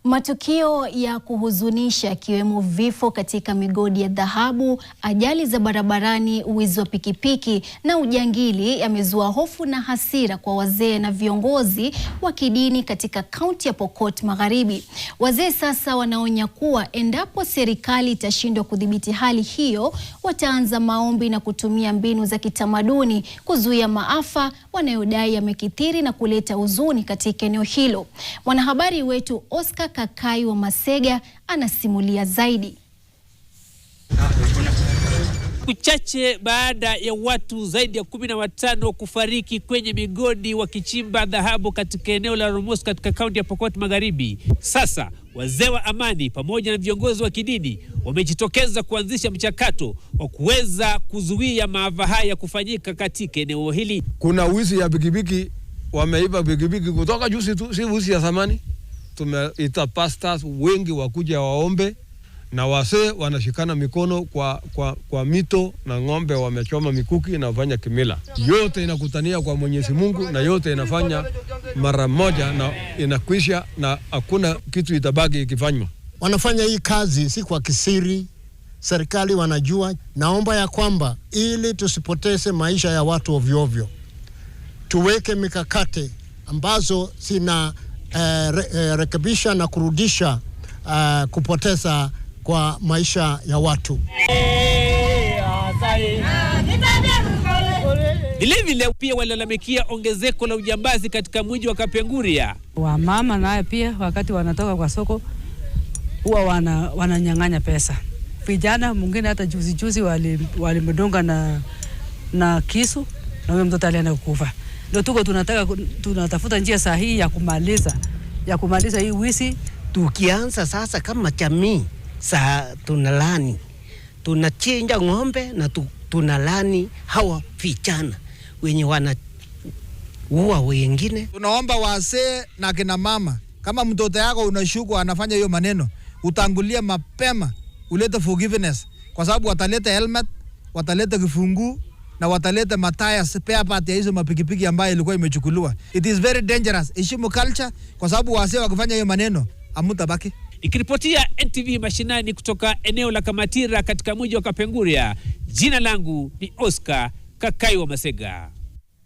Matukio ya kuhuzunisha ikiwemo vifo katika migodi ya dhahabu, ajali za barabarani, uwizi wa pikipiki na ujangili yamezua hofu na hasira kwa wazee na viongozi wa kidini katika kaunti ya Pokot Magharibi. Wazee sasa wanaonya kuwa endapo serikali itashindwa kudhibiti hali hiyo, wataanza maombi na kutumia mbinu za kitamaduni kuzuia maafa wanayodai yamekithiri na kuleta huzuni katika eneo hilo. Mwanahabari wetu Oscar Kakai wa Masega anasimulia zaidi. Chache baada ya watu zaidi ya 15 kufariki kwenye migodi wakichimba dhahabu katika eneo la Rumors katika kaunti ya Pokot Magharibi, sasa wazee wa amani pamoja na viongozi wa kidini wamejitokeza kuanzisha mchakato wa kuweza kuzuia maafa haya kufanyika katika eneo hili. Kuna wizi ya pikipiki, wameiba pikipiki kutoka juzi tu, si wizi ya zamani. Tumeita pastors wengi wakuja waombe, na wazee wanashikana mikono kwa mito, na ng'ombe wamechoma mikuki na wafanya kimila. Yote inakutania kwa Mwenyezi Mungu na yote inafanya mara moja na inakwisha, na hakuna kitu itabaki ikifanywa. Wanafanya hii kazi si kwa kisiri, serikali wanajua. Naomba ya kwamba ili tusipoteze maisha ya watu ovyo ovyo, tuweke mikakati ambazo sina rekebisha na kurudisha kupoteza kwa maisha ya watu. Vilevile pia walalamikia ongezeko la ujambazi katika mji wa Kapenguria. Wamama naye pia wakati wanatoka kwa soko huwa wananyang'anya pesa. Vijana mwingine hata juzi walimdunga na kisu na huyo mtoto alienda kufa. Ndio tunatafuta njia sahihi ya kumaliza hii wizi. Tukianza sasa kama jamii, tunalani, tunachinja ng'ombe na tunalani hawa vijana wenye wanaua wengine. Tunaomba wazee na kina mama, kama mtoto yako unashuku anafanya hiyo maneno, utangulia mapema, ulete forgiveness, kwa sababu wataleta helmet, wataleta kifungu na wataleta mataya spare part ya hizo mapikipiki ambayo ilikuwa imechukuliwa. It is very dangerous. Heshimu culture, kwa sababu wazee wakifanya hiyo maneno amutabaki. Nikiripotia NTV mashinani kutoka eneo la Kamatira katika mji wa Kapenguria, jina langu ni Oscar Kakai wa Masega.